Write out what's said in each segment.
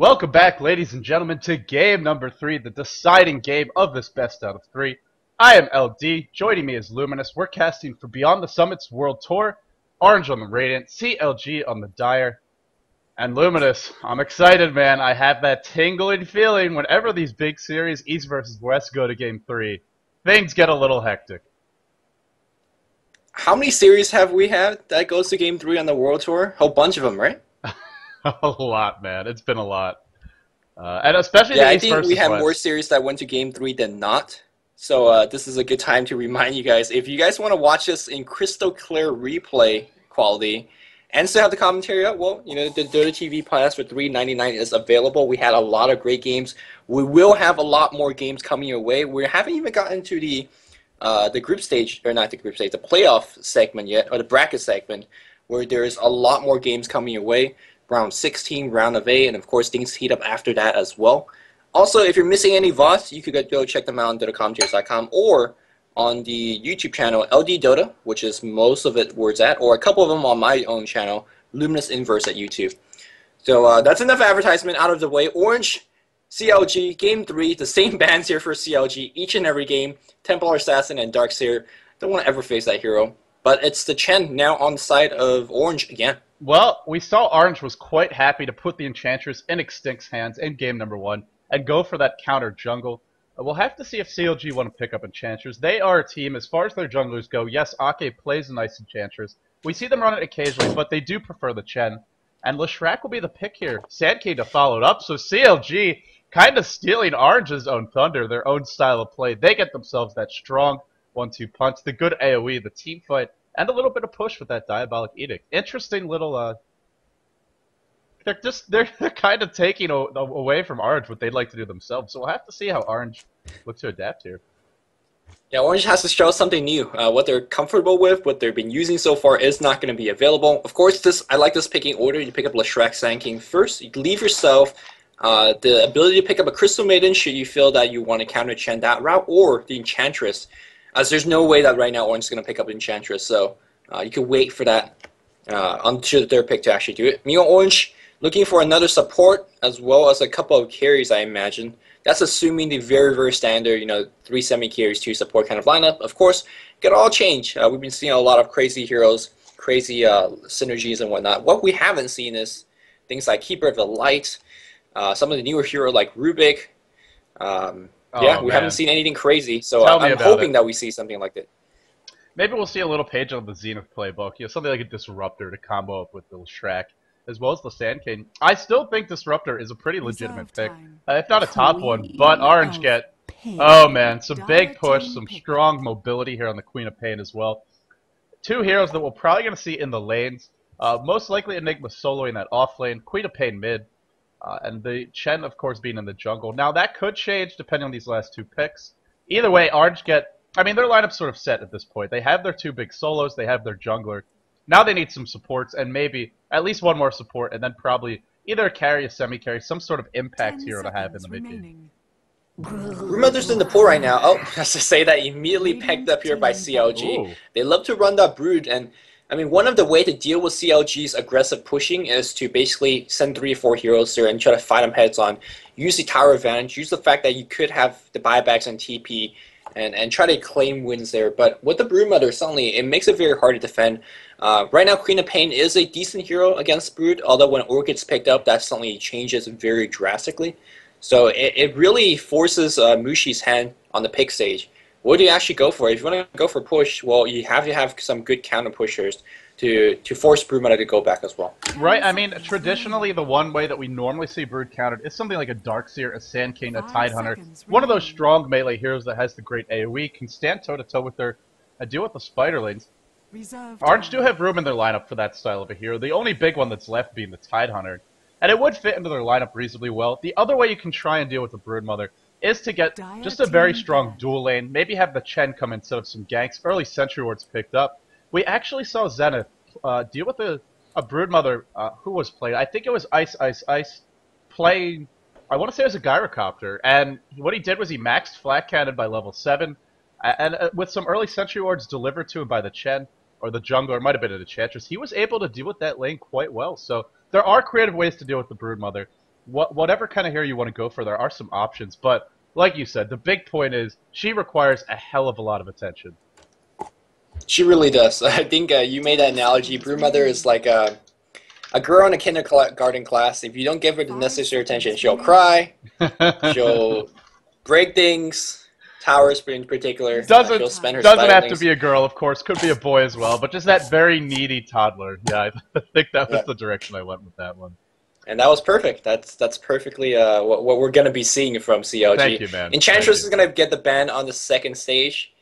Welcome back, ladies and gentlemen, to game number 3, the deciding game of this best out of 3. I am LD, joining me is Luminous. We're casting for Beyond the Summits World Tour, Orange on the Radiant, CLG on the Dire, and Luminous. I'm excited, man. I have that tingling feeling whenever these big series, East versus West, go to game 3. Things get a little hectic. How many series have we had that goes to game 3 on the World Tour? A whole bunch of them, right? A lot, man. It's been a lot. And especially Yeah, the I East think versus we have West. more series that went to game 3 than not. So this is a good time to remind you guys, if you guys want to watch this in crystal clear replay quality and still have the commentary up, well, you know, the Dota TV Pass for $3.99 is available. We had a lot of great games. We will have a lot more games coming your way. We haven't even gotten to the group stage, or not the group stage, the playoff segment yet, or the bracket segment, where there's a lot more games coming your way. Round 16, round of 8, and of course things heat up after that as well. Also, if you're missing any VODs, you could go check them out on dotacommentaries.com or on the YouTube channel LDdota, which is most of it where it's at, or a couple of them on my own channel, luminousinverse at YouTube. So that's enough advertisement out of the way. Orange, CLG, Game 3, the same bands here for CLG, each and every game, Templar Assassin and Darkseer. Don't want to ever face that hero. But it's the Chen now on the side of Orange again. Well, we saw Orange was quite happy to put the Enchantress in Xtinct's hands in game number 1 and go for that counter jungle. We'll have to see if CLG want to pick up Enchantress. They are a team, as far as their junglers go. Yes, Akke plays a nice Enchantress. We see them run it occasionally, but they do prefer the Chen. And Leshrac will be the pick here. Sandking to follow it up, so CLG kind of stealing Orange's own thunder, their own style of play. They get themselves that strong 1-2 punch, the good AoE, the team fight, and a little bit of push with that Diabolic Edict. Interesting little, they're kind of taking away from Orange what they'd like to do themselves. So we'll have to see how Orange look to adapt here. Yeah, Orange has to show something new. What they're comfortable with, what they've been using so far is not going to be available. Of course, I like this picking order. You pick up Leshrac Sand King first. You leave yourself the ability to pick up a Crystal Maiden should you feel that you want to counter Chen that route, or the Enchantress. As there's no way that right now Orange is going to pick up Enchantress, so you can wait for that until their pick to actually do it. Meanwhile, Orange looking for another support as well as a couple of carries, I imagine. That's assuming the very, very standard, you know, 3 semi-carries, 2 support kind of lineup. Of course, it could all change. We've been seeing a lot of crazy heroes, crazy synergies and whatnot. What we haven't seen is things like Keeper of the Light, some of the newer heroes like Rubik. Yeah, we haven't seen anything crazy, so I'm hoping that we see something like that. Maybe we'll see a little page on the Zenith playbook, you know, something like a Disruptor to combo up with the Shrek, as well as the Sand King. I still think Disruptor is a pretty legitimate pick, if not a top one, but Orange get, oh man, some big push, some strong mobility here on the Queen of Pain as well. 2 heroes that we're probably going to see in the lanes, most likely Enigma soloing that off lane, Queen of Pain mid, and the Chen, of course, being in the jungle. Now, that could change depending on these last 2 picks. Either way, Orange I mean, their lineup's sort of set at this point. They have their 2 big solos, they have their jungler. Now they need some supports, and maybe at least one more support, and then probably either a carry, a semi-carry, some sort of impact hero to have in the mid-game. Broodmother's in the pool right now. Oh, has to say that immediately pegged up here by CLG. Ooh. They love to run that Brood, and I mean, one of the ways to deal with CLG's aggressive pushing is to basically send 3 or 4 heroes there and try to fight them heads on. Use the tower advantage, use the fact that you could have the buybacks and TP, and try to claim wins there. But with the Broodmother, suddenly, it makes it very hard to defend. Right now, Queen of Pain is a decent hero against Brood, although when Orc gets picked up, that suddenly changes very drastically. So it really forces Mushi's hand on the pick stage. What do you actually go for? If you want to go for push, well, you have to have some good counter pushers to force Broodmother to go back as well. Right, I mean, traditionally, the one way that we normally see Brood countered is something like a Darkseer, a Sand King, a Tidehunter. One of those strong melee heroes that has the great AoE, can stand toe-to-toe with their deal with the Spiderlings. Orange do have room in their lineup for that style of a hero, the only big one that's left being the Tidehunter. And it would fit into their lineup reasonably well. The other way you can try and deal with the Broodmother is to get just a very strong dual lane, maybe have the Chen come instead of some ganks, early Sentry Wards picked up. We actually saw Zenith deal with a Broodmother who was played. I think it was Ice playing, I want to say it was a Gyrocopter, and what he did was he maxed Flat Cannon by level 7, and with some early Sentry Wards delivered to him by the Chen, or the jungler, it might have been an Enchantress, he was able to deal with that lane quite well. So there are creative ways to deal with the Broodmother. whatever kind of hero you want to go for, there are some options. But like you said, the big point is she requires a hell of a lot of attention. She really does. I think you made that analogy. Broodmother is like a girl in a kindergarten class. If you don't give her the necessary attention, she'll cry, she'll break things, towers in particular. She'll spend her doesn't have to be a girl, of course. Could be a boy as well, but just that very needy toddler. Yeah, I think that was the direction I went with that one. And that was perfect. That's perfectly what we're going to be seeing from CLG. Thank you, man. Enchantress is going to get the ban on the second stage.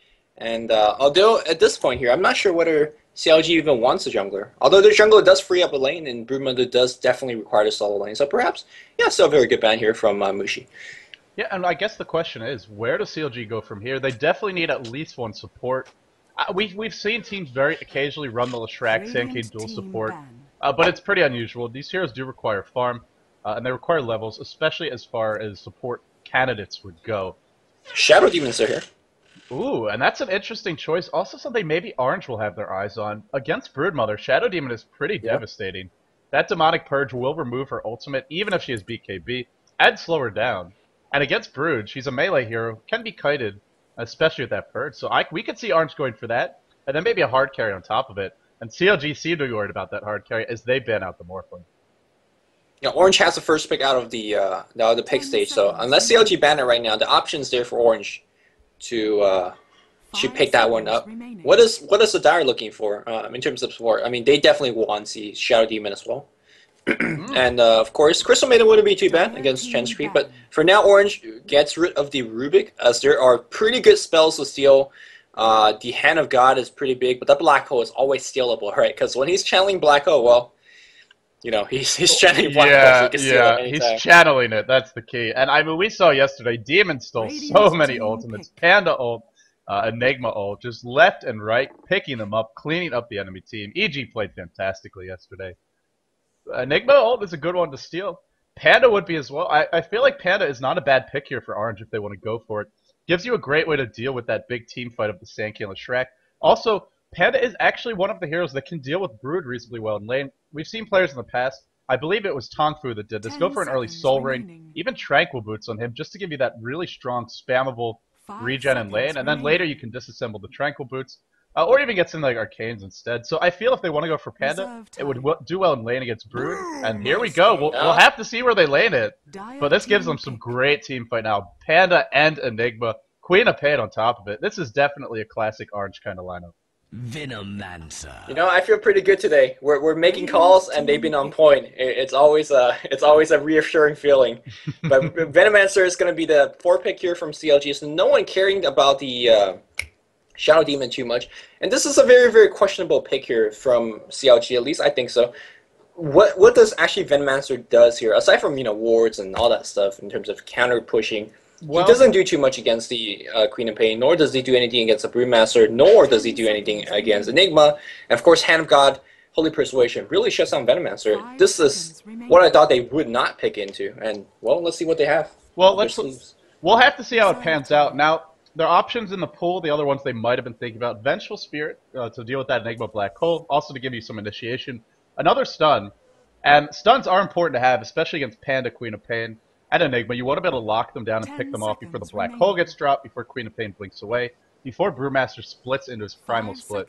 And although at this point here, I'm not sure whether CLG even wants a jungler. Although the jungler does free up a lane, and Broodmother does definitely require the solo lane. So perhaps, yeah, still a very good ban here from Mushi. Yeah, and I guess the question is, where does CLG go from here? They definitely need at least one support. We've seen teams very occasionally run the Leshrac Sandcane dual support, but it's pretty unusual. These heroes do require farm, and they require levels, especially as far as support candidates would go. Shadow Demons are here. Ooh, and that's an interesting choice. Also something maybe Orange will have their eyes on. Against Broodmother, Shadow Demon is pretty devastating. That Demonic Purge will remove her ultimate, even if she has BKB, and slow her down. And against Brood, she's a melee hero, can be kited, especially with that Purge. So we could see Orange going for that, and then maybe a hard carry on top of it. And CLG seem to be worried about that hard carry as they ban out the Morphling. Yeah, Orange has the first pick out of the pick stage, so unless CLG ban it right now, the option's there for Orange to pick that one up. What is the Dire looking for in terms of support? I mean, they definitely want to see Shadow Demon as well. And of course, Crystal Maiden wouldn't be too bad against Chance Creep, but for now, Orange gets rid of the Rubik, as there are pretty good spells to steal. The Hand of God is pretty big, but the Black Hole is always stealable, right? Because when he's channeling Black Hole, well, you know, he's channeling Black Hole, so he can steal it anytime. He's channeling it, that's the key. And I mean, we saw yesterday, Demon stole so many ultimates. Panda ult, Enigma ult, just left and right, picking them up, cleaning up the enemy team. EG played fantastically yesterday. Enigma ult is a good one to steal. Panda would be as well. I feel like Panda is not a bad pick here for Orange if they want to go for it. Gives you a great way to deal with that big team fight of the Sandcane and Leshrac. Also, Panda is actually one of the heroes that can deal with Brood reasonably well in lane. We've seen players in the past, I believe it was Tongfu that did this, go for an early Soul Ring, even Tranquil Boots on him, just to give you that really strong, spammable regen in lane, and then later you can disassemble the Tranquil Boots, or even get something like Arcanes instead. So I feel if they want to go for Panda, it would do well in lane against Brood, and here we go. We'll have to see where they lane it, but this gives them some great team fight now. Panda and Enigma, Queen of Pain on top of it. This is definitely a classic Orange kind of lineup. Venomancer. You know, I feel pretty good today. We're making calls and they've been on point. It's always a reassuring feeling. But Venomancer is going to be the 4 pick here from CLG. So no one caring about the Shadow Demon too much. And this is a very, very questionable pick here from CLG. At least I think so. What does actually Venomancer does here, aside from, you know, wards and all that stuff in terms of counter pushing? Well, he doesn't do too much against the Queen of Pain, nor does he do anything against the Broodmaster, nor does he do anything against Enigma. And of course, Hand of God, Holy Persuasion really shuts down Venomancer. This is what I thought they would not pick into, and well, let's see what they have. Well, we'll have to see how it pans out. Now, there are options in the pool. The other ones they might have been thinking about: Vengeful Spirit to deal with that Enigma Black Hole, also to give you some initiation. Another stun, and stuns are important to have, especially against Panda, Queen of Pain, and Enigma. You want to be able to lock them down and pick them off before the Black Hole gets dropped, before Queen of Pain blinks away, before Brewmaster splits into his Primal Split.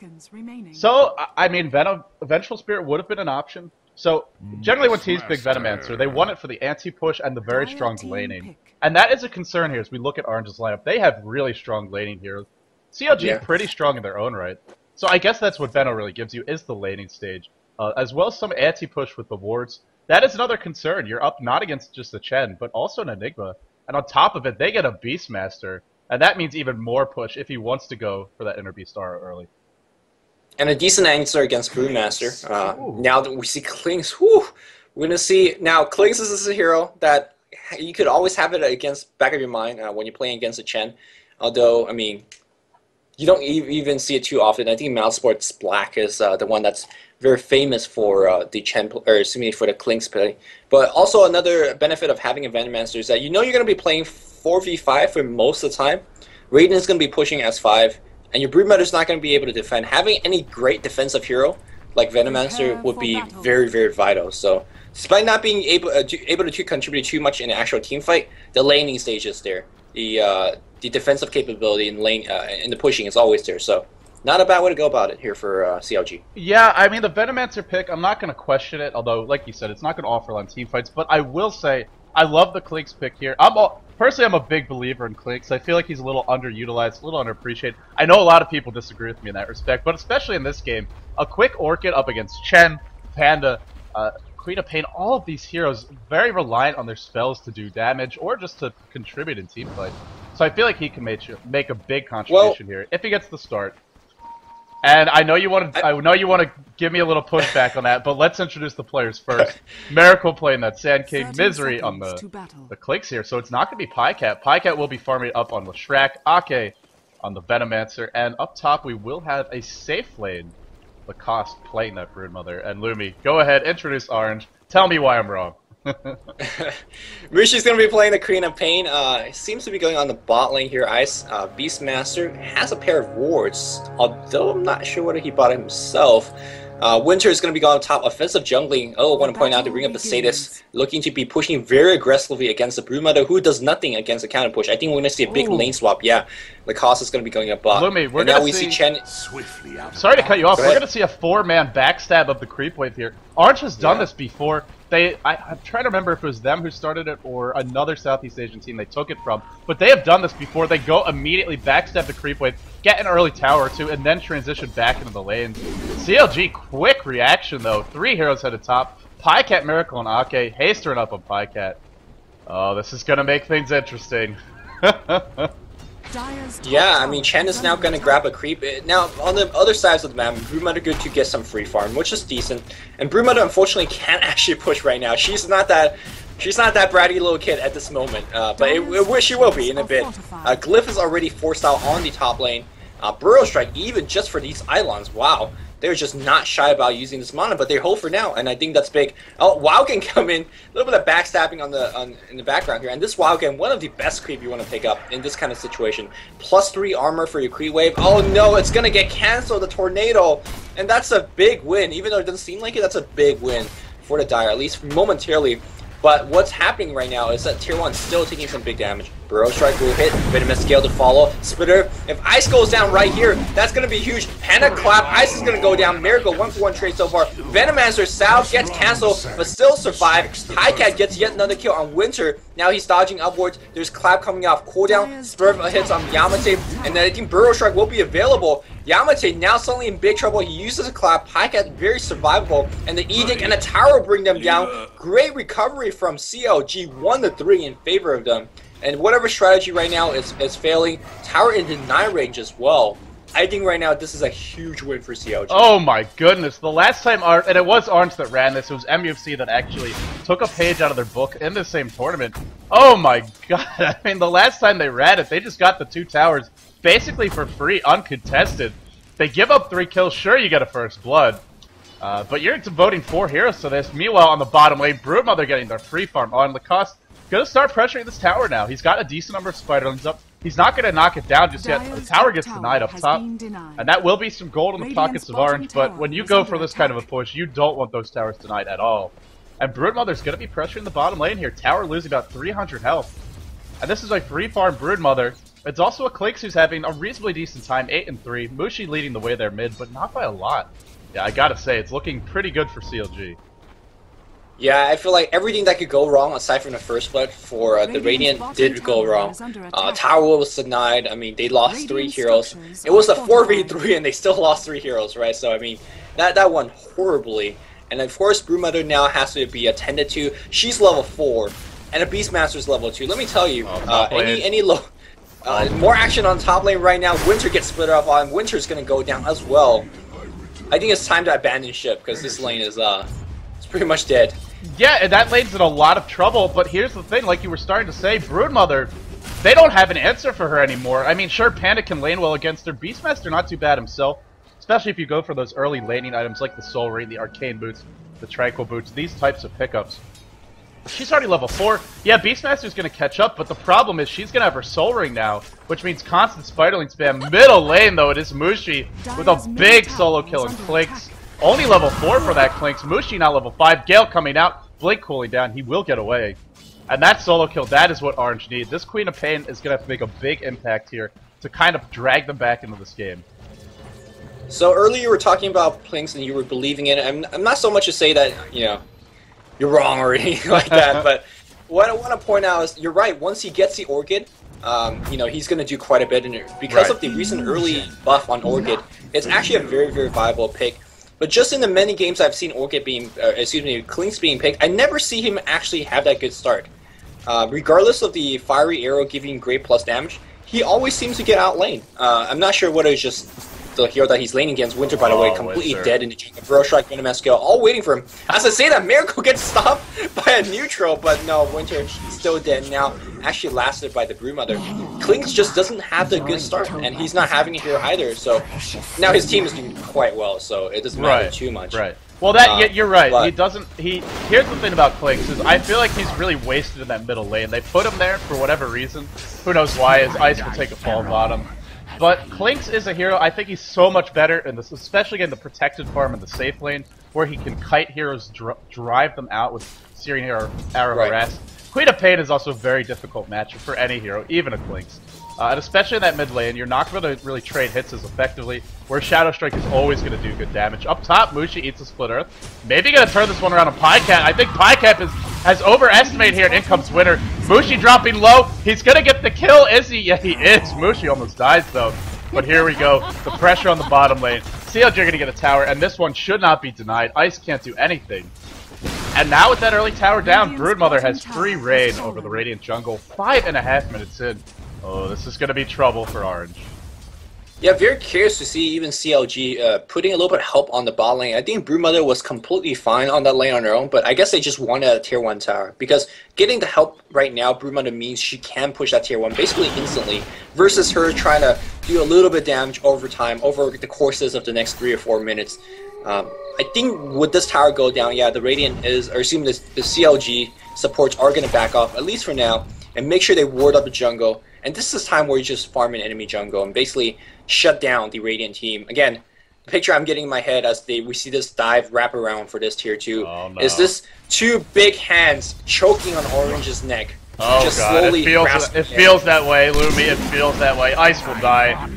So, I mean, Vengeful Spirit would have been an option. So, generally when teams pick Venomancer, they want it for the anti-push and the very strong laning. And that is a concern here as we look at Orange's lineup. They have really strong laning here. CLG is pretty strong in their own right. So I guess that's what Veno really gives you, is the laning stage. As well as some anti-push with the wards. That is another concern. You're up not against just the Chen, but also an Enigma. And on top of it, they get a Beastmaster. And that means even more push if he wants to go for that Inner Beast Aura early. And a decent answer against Brewmaster. Now that we see Klings, we're going to see... Now, Klings is a hero that you could always have it against back of your mind when you're playing against a Chen. Although, I mean, you don't even see it too often. I think Mousesports Black is the one that's very famous for the Chen, or excuse me, for the Klings play. But also another benefit of having a Venomancer is that you know you're going to be playing 4v5 for most of the time. Raiden is going to be pushing S5, and your Broodmother is not going to be able to defend. Having any great defensive hero like Venomancer would be very, very vital. So Despite not being able to contribute too much in the actual team fight, the laning stage is there. The defensive capability in lane in the pushing is always there. So not a bad way to go about it here for CLG. Yeah, I mean the Venomancer pick, I'm not going to question it. Although, like you said, it's not going to offer a lot of team fights. But I will say I love the Clinks pick here. Personally, I'm a big believer in Clinks. I feel like he's a little underutilized, a little underappreciated. I know a lot of people disagree with me in that respect, but especially in this game, a quick Orchid up against Chen, Panda, Queen of Pain, all of these heroes very reliant on their spells to do damage or just to contribute in team fight. So I feel like he can make a big contribution here if he gets the start. And I know you want to give me a little pushback on that, but let's introduce the players first. Mirakel playing that Sand King, Misery on the Clicks here, so it's not going to be pajkatt. Pajkatt will be farming up on the Shrek, akke on the Venomancer, and up top we will have a safe lane, lacoste playing that Broodmother. And Lumi, go ahead, introduce Orange. Tell me why I'm wrong. Mushi's going to be playing the Queen of Pain. Seems to be going on the bot lane here. Ice Beastmaster has a pair of wards, although I'm not sure whether he bought it himself. Winter is going to be going on top. Offensive jungling. Oh, I want to point out to bring up the status. Looking to be pushing very aggressively against the Broodmother, who does nothing against the counter push. I think we're going to see a big lane swap. Yeah, Lacoste is going to be going up bot. Lumi, we're now we see Chen. Sorry to cut you off. We're going to see a 4-man backstab of the creep wave here. Orange has done this before. I'm trying to remember if it was them who started it or another Southeast Asian team they took it from, but they have done this before. They go immediately backstab the creep wave, get an early tower or two, and then transition back into the lane. CLG, quick reaction though. 3 heroes headed top. Pajkatt, Miracle, and akke. Hastering up on Pajkatt. Oh, this is going to make things interesting. Yeah, I mean, Chen is now going to grab a creep. Now, on the other sides of the map, Broodmother good to get some free farm, which is decent. And Broodmother, unfortunately, can't actually push right now. She's not that bratty little kid at this moment, but she will be in a bit. Glyph is already forced out on the top lane. Burrow Strike, even just for these Eidolons, wow. They're just not shy about using this mana, but they hold for now, and I think that's big. Oh, WoW can come in, a little bit of backstabbing in the background here, and this WoW can, one of the best creep you want to pick up in this kind of situation. +3 armor for your creep wave. Oh no, it's gonna get cancelled, the tornado, and that's a big win. Even though it doesn't seem like it, that's a big win for the Dire, at least momentarily. But what's happening right now is that Tier 1 is still taking some big damage. Burrow Strike will hit, Venomous Scale to follow. Splitter, if Ice goes down right here, that's going to be huge. Panda Clap, Ice is going to go down. Miracle, 1-for-1 trade so far. Venomancer, Sal gets cancelled, but still survives. Pajkatt gets yet another kill on Winter. Now he's dodging upwards. There's Clap coming off cooldown. Spurv hits on Yamateh, and then I think Burrow Strike will be available. Yamateh now suddenly in big trouble. He uses a Clap. Pajkatt very survivable, and the Edict and a Tower bring them down. Great recovery from CLG, 1-3 in favor of them. And whatever strategy right now is failing, Tower in deny range as well. I think right now this is a huge win for CLG. Oh my goodness, the last time, and it was Orange that ran this, it was MUFC that actually took a page out of their book in the same tournament. Oh my god, I mean the last time they ran it, they just got the 2 towers basically for free, uncontested. They give up 3 kills, sure you get a first blood. But you're devoting 4 heroes to this. Meanwhile, on the bottom lane, Broodmother getting their free farm on Lacoste. Gonna start pressuring this tower now. He's got a decent number of spiderlings up. He's not gonna knock it down just yet. The tower gets denied up top. And that will be some gold in the pockets of Orange, but when you go for this kind of a push, you don't want those towers denied at all. And Broodmother's gonna be pressuring the bottom lane here. Tower losing about 300 health. And this is a free farm Broodmother. It's also a Clicks who's having a reasonably decent time, 8-3. Mushi leading the way there mid, but not by a lot. Yeah, I gotta say, it's looking pretty good for CLG. Yeah, I feel like everything that could go wrong, aside from the first blood for the Radiant, did go wrong. Tower was denied. I mean, they lost 3 heroes. It was a 4v3 and they still lost 3 heroes, right? So, I mean, that went horribly. And of course, Broodmother now has to be attended to. She's level 4, and a Beastmaster's level 2. Let me tell you, any low... more action on top lane right now. Winter gets split off on. Winter's going to go down as well. I think it's time to abandon ship, because this lane is it's pretty much dead. Yeah, and that lane's in a lot of trouble, but here's the thing, like you were starting to say, Broodmother, they don't have an answer for her anymore. I mean, sure, Panda can lane well against her. Beastmaster not too bad himself, especially if you go for those early laning items like the Soul Ring, the Arcane Boots, the Tranquil Boots, these types of pickups. She's already level 4. Yeah, Beastmaster's going to catch up, but the problem is she's going to have her Soul Ring now, which means constant Spiderling spam. Middle lane, though, it is Mushi with a big solo kill and Clinks. Only level 4 for that Clinks. Mushi now level 5. Gale coming out. Blink cooling down, he will get away. And that solo kill, that is what Orange need. This Queen of Pain is going to have to make a big impact here to kind of drag them back into this game. So earlier you were talking about Plinks and you were believing in it. I'm not so much to say that, you know, you're wrong or anything like that, but what I want to point out is you're right. Once he gets the Orchid, you know, he's going to do quite a bit. And because of the recent early buff on Orchid, it's actually a very, very viable pick. But just in the many games I've seen Orchid being, Klinks being picked, I never see him actually have that good start. Regardless of the fiery arrow giving great plus damage, he always seems to get outlaned. I'm not sure whether it's just the hero that he's laning against. Winter, by the way, completely dead in the jungle. Burrow Strike, Venom Scale, all waiting for him. As I say that, Miracle gets stopped by a neutral, but no, Winter still dead now. Actually lasted by the Broodmother. Klinks just doesn't have the good start, and he's not having it here either. So now his team is doing quite well, so it doesn't matter too much. Right. Well, that you're right. He doesn't. Here's the thing about Klinks is I feel like he's really wasted in that middle lane. They put him there for whatever reason. Who knows why? His ice will take a fall bottom. But Klinks is a hero. I think he's so much better in this, especially in the protected farm in the safe lane, where he can kite heroes, drive them out with Syrian arrow harass. Queen of Pain is also a very difficult matchup for any hero, even a Klinks. And especially in that mid lane, you're not going to really trade hits as effectively, where Shadow Strike is always going to do good damage. Up top, Mushi eats a Split Earth. Maybe going to turn this one around on pajkatt. I think pajkatt has overestimated here, and in comes Winter. Mushi dropping low. He's going to get the kill, is he? Yeah, he is. Mushi almost dies, though. But here we go. The pressure on the bottom lane. CLG are going to get a tower, and this one should not be denied. Ice can't do anything. And now with that early tower down, Broodmother has free reign over the Radiant jungle. 5.5 minutes in. Oh, this is going to be trouble for Orange. Yeah, very curious to see even CLG putting a little bit of help on the bot lane. I think Broodmother was completely fine on that lane on her own, but I guess they just wanted a tier 1 tower. Because getting the help right now, Broodmother means she can push that tier 1 basically instantly, versus her trying to do a little bit of damage over time, over the courses of the next 3 or 4 minutes. I think with this tower go down, yeah, the Radiant is, or assuming the CLG supports are going to back off, at least for now, and make sure they ward up the jungle. And this is time where you just farm an enemy jungle and basically shut down the Radiant team. Again, the picture I'm getting in my head as we see this dive wrap around for this tier 2 is this 2 big hands choking on Orange's neck. Oh just god, slowly it feels that way, Lumi, it feels that way. Ice will die.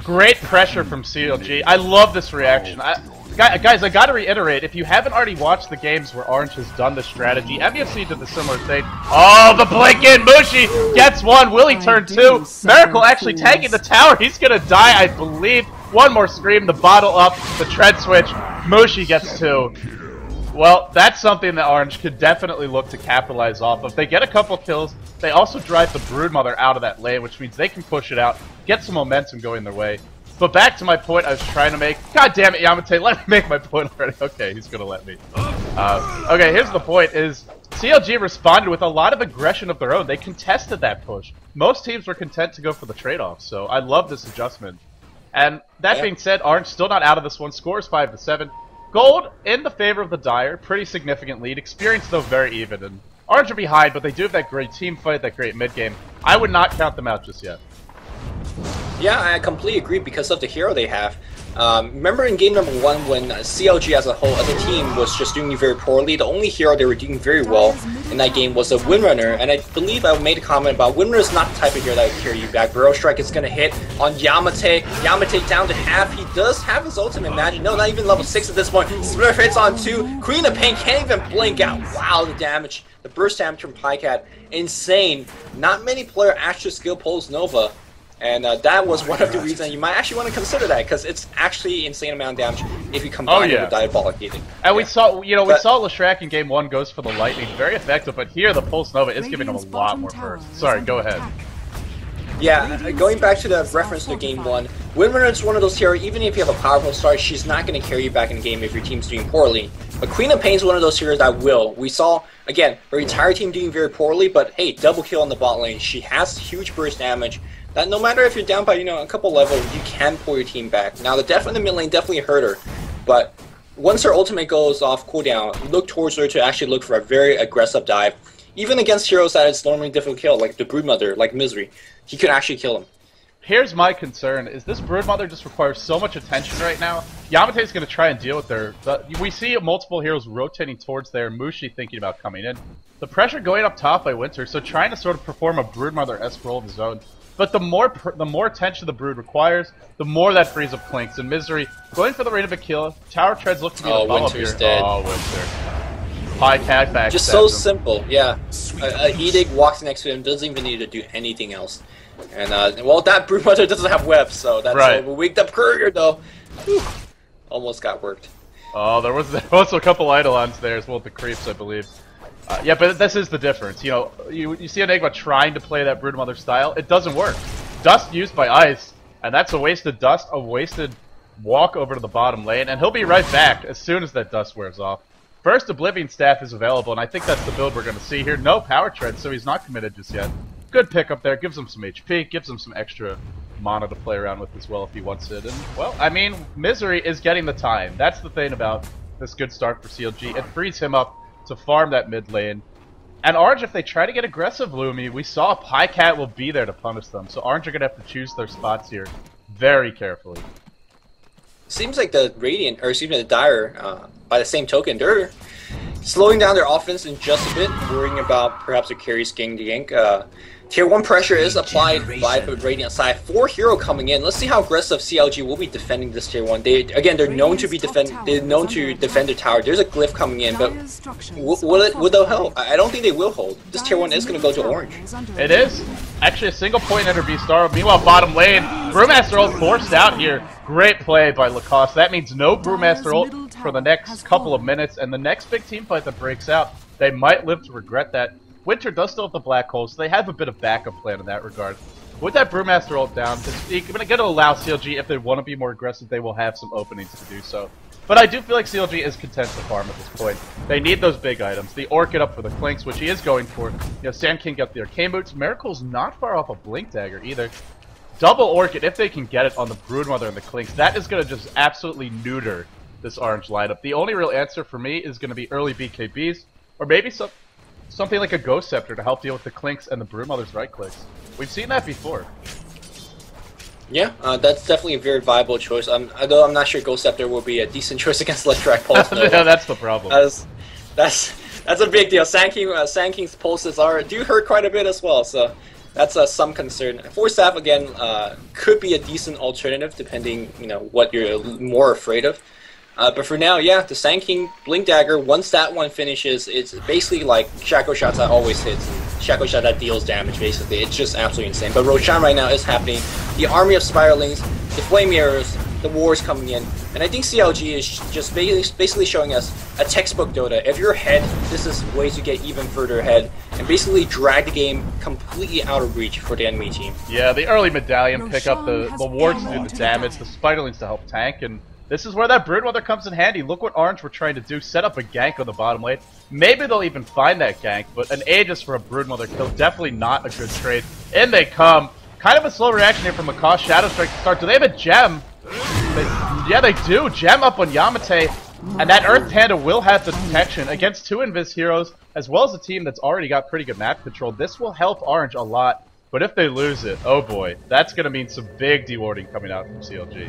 Great pressure from CLG. I love this reaction. Guys, I gotta reiterate, if you haven't already watched the games where Orange has done this strategy, MFC did the similar thing. Oh, the blink in! Mushi gets one, Willie turn 2. Miracle actually taking the tower, he's gonna die, I believe. One more scream, the bottle up, the tread switch, Mushi gets 2. Well, that's something that Orange could definitely look to capitalize off of. They get a couple kills, they also drive the Broodmother out of that lane, which means they can push it out, get some momentum going their way. But back to my point I was trying to make. God damn it, Yamateh, let me make my point already. Okay, he's gonna let me. Okay, here's the point, is CLG responded with a lot of aggression of their own. They contested that push. Most teams were content to go for the trade-off, so I love this adjustment. And that being said, Orange still not out of this one. Scores 5-7. Gold in the favor of the Dire, pretty significant lead. Experience, though, very even. And Orange are behind, but they do have that great team fight, that great mid-game. I would not count them out just yet. Yeah, I completely agree because of the hero they have. Remember in game number 1 when CLG as a whole, as a team, was just doing very poorly, the only hero they were doing very well in that game was a Windrunner, and I believe I made a comment about Windrunner is not the type of hero that would carry you back. Burrow Strike is going to hit on Yamateh. Yamateh down to half. He does have his ultimate magic. No, not even level 6 at this point. Smurf hits on 2. Queen of Pain can't even blink out. Wow, the damage. The burst damage from pajkatt. Insane. Not many players actually skill pulls Nova. And that was one of the reasons you might actually want to consider that, because it's actually insane amount of damage if you combine it with Diabolic Eating. And we saw, we saw Leshrac in game 1 goes for the lightning, very effective, but here the Pulse Nova is giving him a lot more burst. Sorry, go ahead. Yeah, going back to the reference to game 1, Windrunner is one of those heroes, even if you have a powerful start, she's not going to carry you back in the game if your team's doing poorly. But Queen of Pain is one of those heroes that will. We saw, again, her entire team doing very poorly, but hey, double kill on the bot lane. She has huge burst damage. That no matter if you're down by, a couple levels, you can pull your team back. Now, the death in the mid lane definitely hurt her, but once her ultimate goes off cooldown, look towards her to actually look for a very aggressive dive. Even against heroes that it's normally difficult to kill, like the Broodmother, like Misery, he could actually kill him. here's my concern, is this Broodmother just requires so much attention right now. Yamateh is going to try and deal with her. We see multiple heroes rotating towards there, Mushi thinking about coming in. The pressure going up top by Winter, so trying to sort of perform a Broodmother-esque role of his own. But the more attention the Brood requires, the more that frees up Clinks. And Misery going for the rate of a kill. Tower Treads look to be the follow-up here. Dead. Oh, Winter. Pajkatt back. Just so simple, yeah. Edict walks next to him, doesn't even need to do anything else. And, well, that Broodmother doesn't have webs, so that's right. A wigged up courier, though. Whew. Almost got worked. Oh, there was also a couple Eidolons there as well with the creeps, I believe. Yeah, but this is the difference. You know, you see Enigma trying to play that Broodmother style, it doesn't work. Dust used by Ice, and that's a wasted dust, a wasted walk over to the bottom lane, and he'll be right back as soon as that dust wears off. First Oblivion Staff is available, and I think that's the build we're going to see here. No Power Tread, so he's not committed just yet. Good pickup there, gives him some HP, gives him some extra mana to play around with as well if he wants it. And, well, I mean, Misery is getting the time. That's the thing about this good start for CLG. It frees him up to farm that mid lane. And Orange, if they try to get aggressive, Lumi, we saw Pajkatt will be there to punish them. So Orange are going to have to choose their spots here very carefully. Seems like the Radiant, or excuse me, the Dire, by the same token, they're slowing down their offense in just a bit, worrying about perhaps a carries gang to gank. Tier 1 pressure is applied by the Radiant side. 4 hero coming in. Let's see how aggressive CLG will be defending this Tier 1. They're known to defend the tower. There's a glyph coming in, but will they hold? I don't think they will hold. This Tier 1 is going to go to Orange. It is. Actually, a single point enter B-Star. Meanwhile, bottom lane, Brewmaster ult forced out here. Great play by Lacoste. That means no Brewmaster ult for the next couple of minutes, and the next big team fight that breaks out, they might live to regret that. Winter does still have the black hole, so they have a bit of backup plan in that regard. With that Brewmaster ult down, it's going to allow CLG, if they want to be more aggressive, they will have some openings to do so. But I do feel like CLG is content to farm at this point. They need those big items. The Orchid up for the Clinks, which he is going for. You know, Sand King got the Arcane Boots. Miracle's not far off a Blink Dagger either. Double Orchid, if they can get it on the Broodmother and the Clinks, that is going to just absolutely neuter this Orange lineup. The only real answer for me is going to be early BKBs, or maybe something like a Ghost Scepter to help deal with the Clinks and the Broodmother's right clicks. We've seen that before. Yeah, that's definitely a very viable choice. Although I'm not sure Ghost Scepter will be a decent choice against Electric Pulse. Yeah, that's the problem. That's a big deal. Sand King's pulses do hurt quite a bit as well, so that's some concern. Force Staff again could be a decent alternative depending, you know, what you're more afraid of. But for now, yeah, the Sand King Blink Dagger, once that one finishes, it's basically like Shackle Shots that always hits, and Shackle Shot that deals damage, basically. It's just absolutely insane. But Roshan right now is happening. The army of Spiralings, the Flame Arrows, the wars coming in. And I think CLG is just basically showing us a textbook Dota. If you're ahead, this is ways to get even further ahead, and basically drag the game completely out of reach for the enemy team. Yeah, the early Medallion pick up the wards to do the damage, the Spiderlings to help tank, and this is where that Broodmother comes in handy. Look what Orange were trying to do, set up a gank on the bottom lane. Maybe they'll even find that gank, but an Aegis for a Broodmother kill, definitely not a good trade. In they come. Kind of a slow reaction here from Lacoste. Shadow Strike to start. Do they have a gem? Yeah, they do. Gem up on Yamateh. And that Earth Panda will have the detection against 2 Invis heroes, as well as a team that's already got pretty good map control. This will help Orange a lot. But if they lose it, oh boy, that's going to mean some big dewarding coming out from CLG.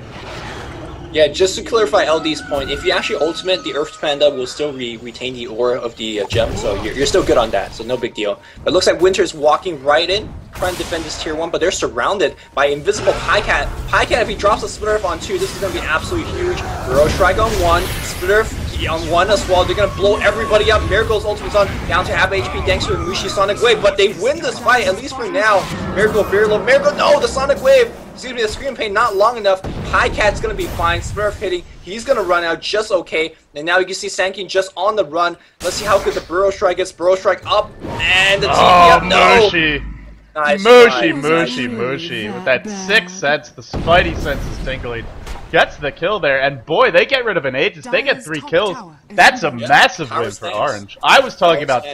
Yeah, just to clarify LD's point, if you actually ultimate, the Earth Panda will still retain the aura of the gem, so you're still good on that, so no big deal. But it looks like Winter's walking right in, trying to defend this Tier 1, but they're surrounded by invisible Pajkatt. Pajkatt, if he drops a Split Earth on 2, this is going to be absolutely huge. Burrow Strike on 1, Split Earth on 1 as well. They're going to blow everybody up. Miracle's ultimate's on, down to half HP thanks to a Mushi Sonic Wave, but they win this fight, at least for now. Miracle, very low. Miracle, no, the Sonic Wave! Excuse me, the Scream Pain not long enough. Pajkatt's gonna be fine. Smurf hitting. He's gonna run out just okay. And now you can see Sand King just on the run. Let's see how good the Burrow Strike gets. Burrow Strike up. And the TP up. No! Mushi. Nice. Mushi. With that 6th sense, the Spidey sense is tingling. Gets the kill there. And boy, they get rid of an Aegis. They get 3 kills. That's a massive win for Orange. I was talking about...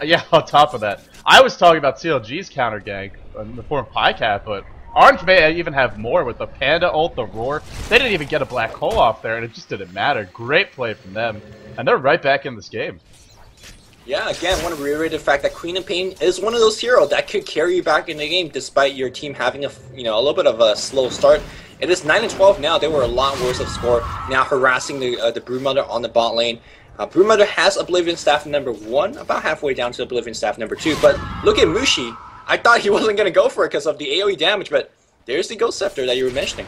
yeah, on top of that. I was talking about CLG's counter gank in the form of Pajkatt, but Orange may even have more with the Panda ult, the Roar. They didn't even get a black hole off there, and it just didn't matter. Great play from them, and they're right back in this game. Yeah, again, I want to reiterate the fact that Queen of Pain is one of those heroes that could carry you back in the game despite your team having a little bit of a slow start. It is 9-12 now. They were a lot worse of score. Now harassing the Broodmother on the bot lane. Broodmother has Oblivion Staff number 1, about halfway down to Oblivion Staff number 2. But look at Mushi. I thought he wasn't going to go for it because of the AoE damage, but there's the Ghost Scepter that you were mentioning.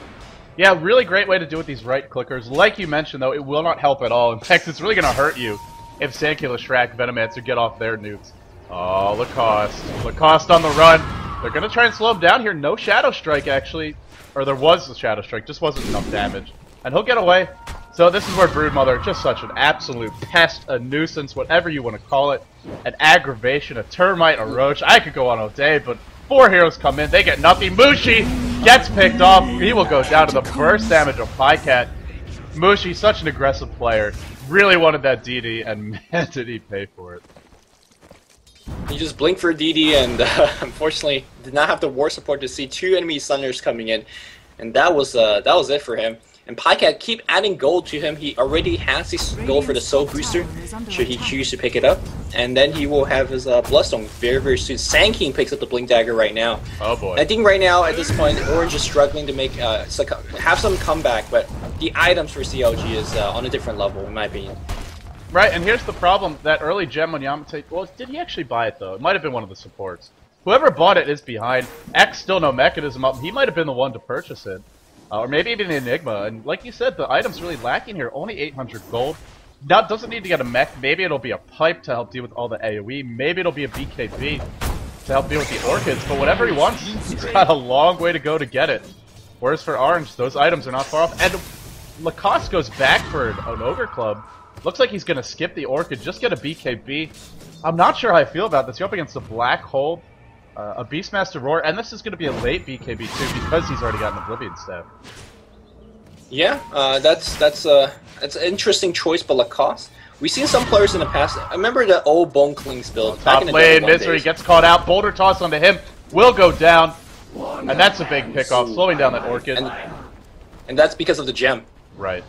Yeah, really great way to do with these right clickers. Like you mentioned, though, it will not help at all. In fact, it's really going to hurt you if Sandkiller, Shrek, Venomancer get off their nukes. Oh, Lacoste. Lacoste on the run. They're going to try and slow him down here. No Shadow Strike, actually. Or there was a Shadow Strike, just wasn't enough damage. And he'll get away. So this is where Broodmother, just such an absolute pest, a nuisance, whatever you want to call it. An aggravation, a termite, a roach. I could go on all day, but 4 heroes come in. They get nothing. Mushi gets picked off. He will go down to the burst damage of Pajkatt. Mushi, such an aggressive player. Really wanted that DD, and man, did he pay for it. He just blinked for DD, and unfortunately did not have the war support to see 2 enemy Sunners coming in, and that was it for him. And Pajkatt keep adding gold to him. He already has his gold for the Soul Booster, should he choose to pick it up. And then he will have his Bloodstone very, very soon. Sand King picks up the Blink Dagger right now. Oh boy. I think right now, at this point, Orange is struggling to make have some comeback, but the items for CLG is on a different level, in my opinion. Right, and here's the problem. That early gem on Yamateh... Well, did he actually buy it, though? It might have been one of the supports. Whoever bought it is behind. X still no mechanism up. He might have been the one to purchase it. Or maybe even Enigma. And like you said, the item's really lacking here. Only 800 gold. Now, it doesn't need to get a mech. Maybe it'll be a pipe to help deal with all the AoE. Maybe it'll be a BKB to help deal with the Orchids. But whatever he wants, he's got a long way to go to get it. Whereas for Orange, those items are not far off. And Lacoste goes back for an Ogre Club. Looks like he's going to skip the Orchid, just get a BKB. I'm not sure how I feel about this. You're up against a Black Hole, a Beastmaster Roar, and this is going to be a late BKB too because he's already got an Oblivion Staff. Yeah, that's an interesting choice by Lacoste. We've seen some players in the past. I remember the old Bone Clings build. Top lane, Misery gets caught out. Boulder toss onto him. Will go down. And that's a big pickoff, slowing down that Orchid. And that's because of the gem. Right.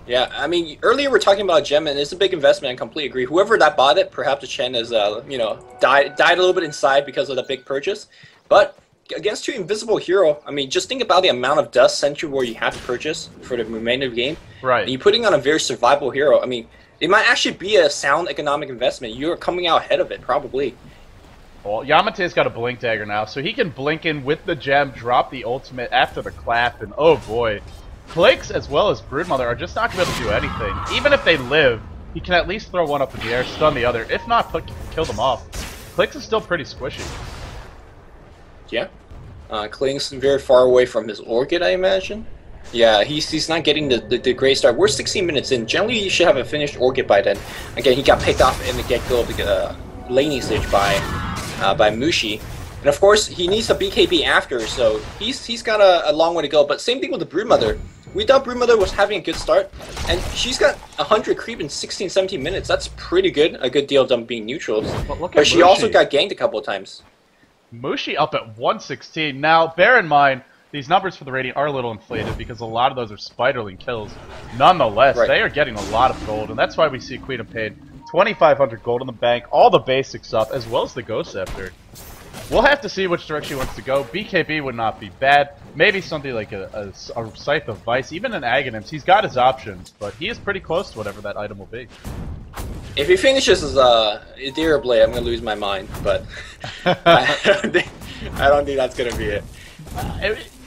Yeah, I mean, earlier we are talking about gem, and it's a big investment. I completely agree. Whoever that bought it, perhaps the Chen has, died a little bit inside because of the big purchase. But against 2 invisible hero, I mean, just think about the amount of dust Sentry War you have to purchase for the remainder of the game. Right. And you're putting on a very survivable hero. I mean, it might actually be a sound economic investment. You're coming out ahead of it, probably. Well, Yamateh's got a Blink Dagger now, so he can blink in with the gem, drop the ultimate after the clap, and oh boy. Clix as well as Broodmother are just not going to be able to do anything. Even if they live, he can at least throw one up in the air, stun the other. If not, kill them off. Clix is still pretty squishy. Yeah. Cling's very far away from his Orchid, I imagine. Yeah, he's not getting the great start. We're 16 minutes in. Generally, you should have a finished Orchid by then. Again, he got picked off in the get-go of the laning stage by Mushi. And of course, he needs a BKB after, so he's got a long way to go. But same thing with the Broodmother. We thought Broodmother was having a good start, and she's got 100 creep in 16, 17 minutes. That's pretty good. A good deal of them being neutrals. But she also got ganked a couple of times. Mushi up at 116. Now, bear in mind, these numbers for the rating are a little inflated because a lot of those are Spiderling kills. Nonetheless, they are getting a lot of gold, and that's why we see Queen of Pain. 2,500 gold in the bank, all the basic stuff, as well as the Ghost Scepter. We'll have to see which direction he wants to go. BKB would not be bad. Maybe something like a Scythe of Vice, even an Aghanim's. He's got his options, but he is pretty close to whatever that item will be. If he finishes as Ethereal Blade, I'm going to lose my mind, but I don't think that's going to be it.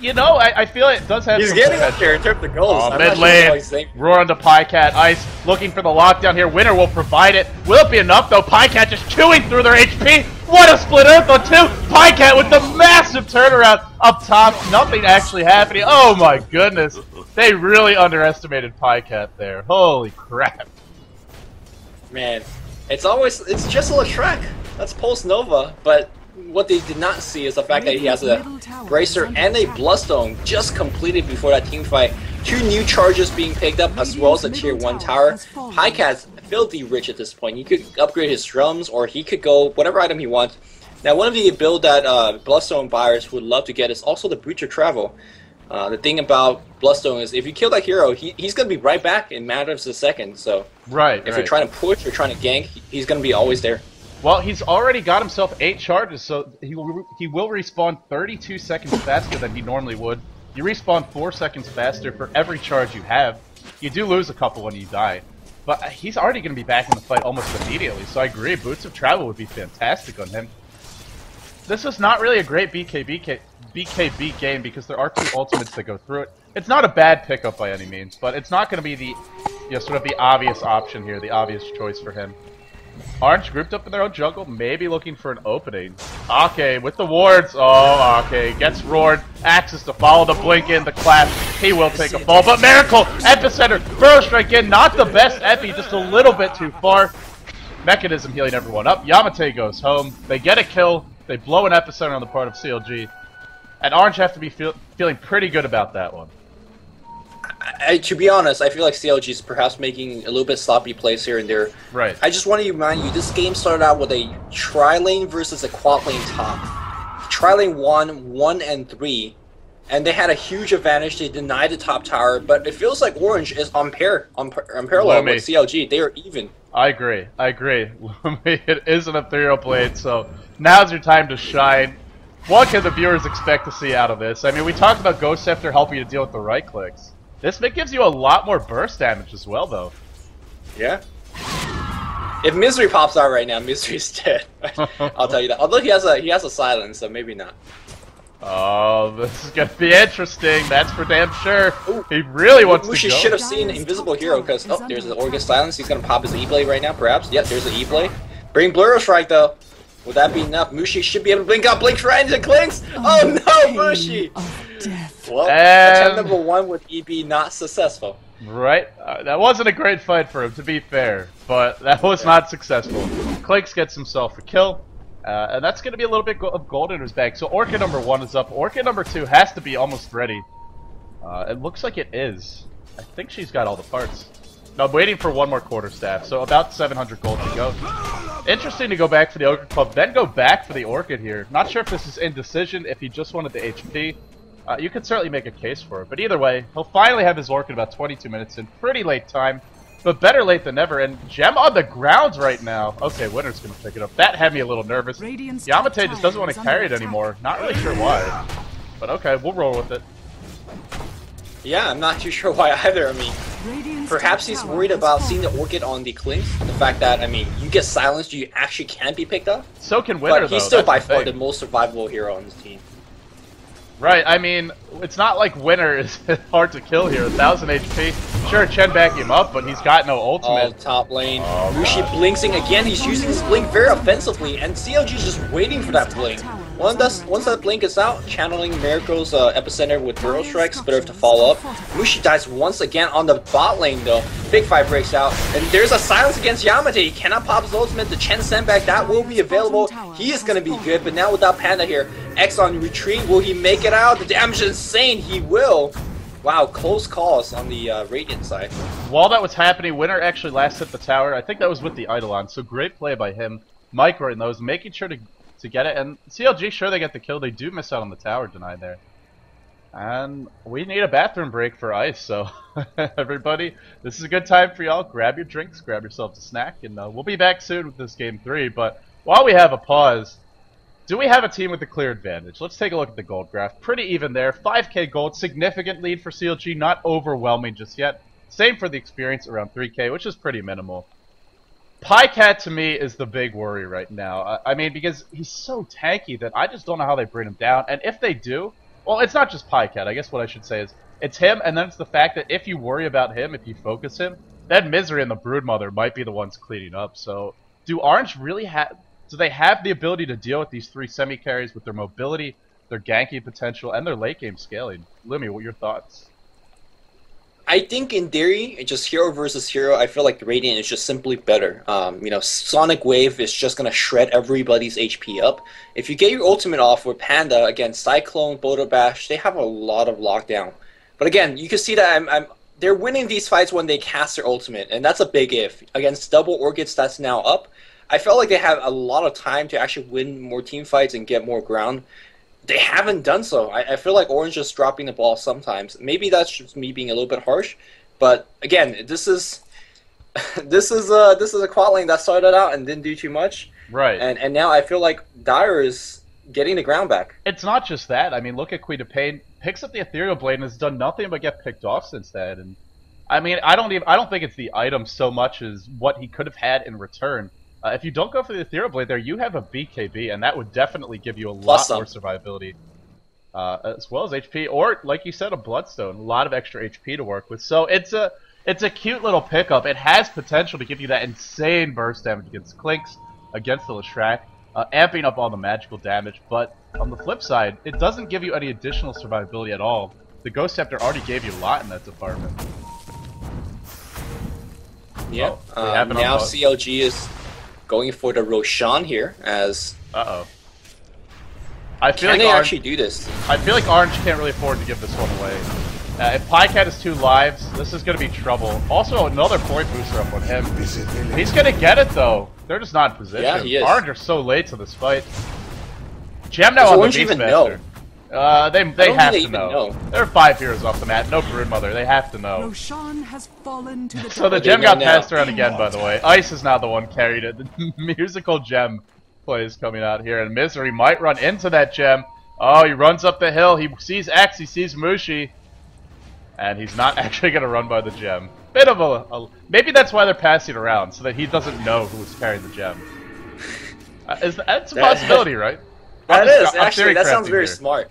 You know, I feel it does have. He's getting up there in terms of goals. Oh, mid lane, roar onto Pajkatt. Ice looking for the lockdown here. Winner will provide it. Will it be enough though? Pajkatt just chewing through their HP. What a split earth on 2. Pajkatt with the massive turnaround up top. Nothing actually happening. Oh my goodness, they really underestimated Pajkatt there. Holy crap! Man, it's just a little Shrek. That's Pulse Nova, but what they did not see is the fact that he has a Bracer and a Bloodstone just completed before that team fight. 2 new charges being picked up as well as a tier 1 tower. Pajkatt's filthy rich at this point. He could upgrade his drums or he could go whatever item he wants. Now one of the build that Bloodstone buyers would love to get is also the Breach of Travel. The thing about Bloodstone is if you kill that hero, he's going to be right back in matters of seconds. So if you're trying to push or trying to gank, he's going to be always there. Well, he's already got himself 8 charges, so he will respawn 32 seconds faster than he normally would. You respawn 4 seconds faster for every charge you have. You do lose a couple when you die. But he's already going to be back in the fight almost immediately, so I agree, Boots of Travel would be fantastic on him. This is not really a great BKB game because there are 2 ultimates that go through it. It's not a bad pickup by any means, but it's not going to be the sort of the obvious option here, the obvious choice for him. Orange grouped up in their own jungle, maybe looking for an opening. Akke with the wards. Oh, Akke gets roared. Axes to follow the blink in, the clap. He will take a fall, but Miracle, Epicenter, Burrow Strike in, not the best Epi, just a little bit too far. Mechanism healing everyone up. Yamateh goes home. They get a kill. They blow an Epicenter on the part of CLG. And Orange have to be feeling pretty good about that one. To be honest, I feel like CLG is perhaps making a little bit sloppy plays here and there. Right. I just want to remind you, this game started out with a tri-lane versus a quad-lane top. Tri-lane won 1 and 3, and they had a huge advantage. They denied the top tower, but it feels like Orange is on parallel with CLG. They are even. I agree. It is an ethereal blade, so now's your time to shine. What can the viewers expect to see out of this? I mean, we talked about Ghost Scepter helping you to deal with the right clicks. This gives you a lot more burst damage as well, though. Yeah. If Misery pops out right now, Misery's dead. I'll tell you that. Although he has a silence, so maybe not. Oh, this is gonna be interesting. That's for damn sure. Ooh. He really wants Mushi to go. Should have seen Invisible Hero because there's an Organ Silence. He's gonna pop his E-Blade right now, perhaps. Yep, there's an E-Blade. Bring Blur Strike though. Would that be enough? Mushi should be able to blink out, blinks right into clinks. Oh no, Mushi! Well, attempt number 1 with EB not successful. Right, that wasn't a great fight for him, to be fair, but that was not successful. Clinks gets himself a kill, and that's going to be a little bit of gold in his bag. So Orchid number 1 is up. Orchid number 2 has to be almost ready. It looks like it is. I think she's got all the parts. No, I'm waiting for 1 more quarterstaff, so about 700 gold to go. Interesting to go back for the Ogre Club, then go back for the Orchid here. Not sure if this is indecision, if he just wanted the HP. You could certainly make a case for it, but either way, he'll finally have his Orchid about 22 minutes in. Pretty late time, but better late than never. And Gem on the grounds right now. Okay, Winter's going to pick it up. That had me a little nervous. Yamateh just doesn't want to carry it anymore. Not really sure why. But okay, we'll roll with it. Yeah, I'm not too sure why either. I mean, perhaps he's worried about seeing the Orchid on the clinks. The fact that, I mean, you get silenced, you actually can be picked up. So can Winter, but he's still by far the most survivable hero on his team. Right, I mean, it's not like Winter is hard to kill here. 1000 HP. Sure, Chen back him up, but he's got no ultimate. Oh, top lane. Oh, Mushi blinksing again. He's using his blink very offensively, and CLG is just waiting for that blink. Once that blink is out, channeling Miracle's Epicenter with Burrow Strikes, better to follow up. Mushi dies once again on the bot lane though. Big fight breaks out, and there's a silence against Yamateh. He cannot pop his ultimate. The Chen sandbag, that will be available. He is going to be good, but now without Panda here, X on retreat, will he make it out? The damage is insane, he will. Wow, close calls on the Radiant side. While that was happening, Winter actually last hit the tower. I think that was with the Eidolon, so great play by him. Microing those, making sure to get it, and CLG, sure they get the kill, they do miss out on the tower denied there. And we need a bathroom break for Ice, so everybody, this is a good time for y'all. Grab your drinks, grab yourself a snack, and we'll be back soon with this game 3, but while we have a pause, do we have a team with a clear advantage? Let's take a look at the gold graph. Pretty even there, 5k gold, significant lead for CLG, not overwhelming just yet. Same for the experience, around 3k, which is pretty minimal. Pajkatt to me is the big worry right now. I mean, because he's so tanky that I just don't know how they bring him down. And if they do, well, it's not just Pajkatt. I guess what I should say is it's him, and then it's the fact that if you worry about him, if you focus him, then Misery and the Broodmother might be the ones cleaning up. So do Orange really have... Do they have the ability to deal with these 3 semi-carries with their mobility, their ganking potential, and their late game scaling? Lumi, what are your thoughts? I think in theory, just hero versus hero, I feel like the Radiant is just simply better. You know, Sonic Wave is just going to shred everybody's HP up. If you get your ultimate off with Panda against Cyclone, Boulder Bash, they have a lot of lockdown. But again, you can see that they're winning these fights when they cast their ultimate, and that's a big if. Against double Orchids that's now up, I felt like they have a lot of time to actually win more team fights and get more ground. they haven't done so. I feel like Orange is dropping the ball sometimes. Maybe that's just me being a little bit harsh, but again, this is this is a quad lane that started out and didn't do too much, right? And now I feel like Dire is getting the ground back. It's not just that. I mean, look at Queen of Pain picks up the Ethereal Blade and has done nothing but get picked off since then. And I mean, I don't think it's the item so much as what he could have had in return. If you don't go for the Ethereal Blade there, you have a BKB, and that would definitely give you a lot more survivability, as well as HP, or like you said, a Bloodstone, a lot of extra HP to work with. So it's a cute little pickup. It has potential to give you that insane burst damage against Clinks, against the Leshrac, amping up all the magical damage. But on the flip side, it doesn't give you any additional survivability at all. The Ghost Scepter already gave you a lot in that department. Yeah. Now CLG is going for the Roshan here as. I feel Can like they actually do this? I feel like Orange can't really afford to give this one away. If pajkatt has 2 lives, this is going to be trouble. Also, another point booster up on him. He's going to get it, though. They're just not in position. Yeah, he is. Orange are so late to this fight. Gem now on the Beastmaster. They have to know. There are 5 heroes off the mat. No Broodmother. They have to know. Roshan has fallen to the So the gem got passed around again, by the way. Ice is now the one carried it. The musical gem play is coming out here, and Misery might run into that gem. Oh, he runs up the hill. He sees X. He sees Mushi. And he's not actually going to run by the gem. Bit of a... Maybe that's why they're passing it around, so that he doesn't know who's carrying the gem. That's a possibility, right? That is, actually. That sounds very smart.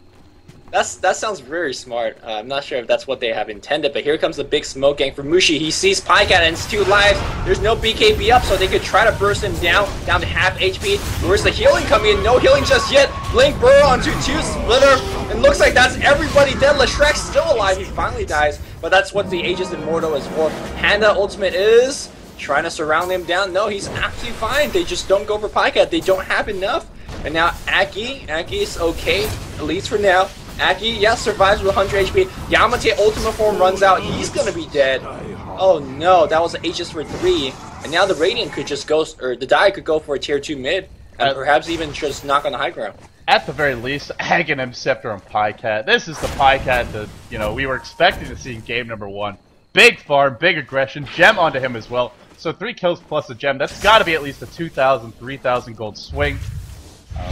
That sounds very smart. I'm not sure if that's what they have intended, but here comes the big smoke gang for Mushi. He sees pajkatt and it's 2 lives. There's no BKB up, so they could try to burst him down to half HP. Where's the healing coming in? No healing just yet. Blink Burrow onto 2 Splitter. It looks like that's everybody dead. Leshrac's still alive. He finally dies, but that's what the Aegis Immortal is for. Panda ultimate is trying to surround him down. No, he's absolutely fine. They just don't go for pajkatt. They don't have enough. And now Akke is okay, at least for now. Akke, yes, survives with 100 HP. Yamateh ultimate form runs out. He's gonna be dead. Oh no, that was an Aegis for 3. And now the Radiant could just go, or the Dire could go for a tier 2 mid. And perhaps even just knock on the high ground. At the very least, Aghanim Scepter on pajkatt. This is the pajkatt that, you know, we were expecting to see in game number 1. Big farm, big aggression, gem onto him as well. So 3 kills plus a gem. That's got to be at least a 2,000, 3,000 gold swing.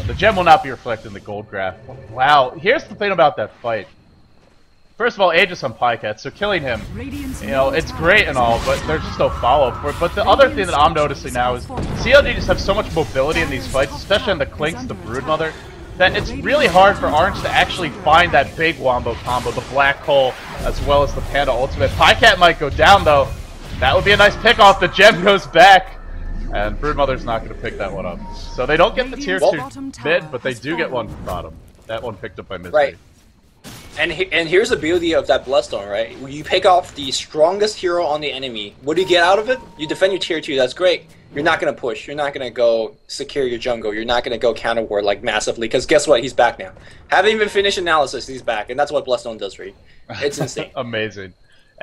The gem will not be reflected in the gold graph. Wow, here's the thing about that fight. First of all, Aegis on pajkatt, so killing him, you know, it's great and all, but there's just no follow-up for it. But the other thing that I'm noticing now is CLG just have so much mobility in these fights, especially on the Clinks, the Broodmother, that it's really hard for Orange to actually find that big wombo combo, the Black Hole, as well as the Panda Ultimate. pajkatt might go down, though. That would be a nice pick off. The gem goes back. And Broodmother's not going to pick that one up. So they don't get the tier 2 mid, but they do get one bottom. That one picked up by Misery. Right. And here's the beauty of that Bloodstone, right? When you pick off the strongest hero on the enemy, what do you get out of it? You defend your tier 2, that's great. You're not going to push. You're not going to go secure your jungle. You're not going to go counter ward like massively, because guess what? He's back now. Haven't even finished analysis, he's back, and that's what Bloodstone does for you. It's insane. Amazing.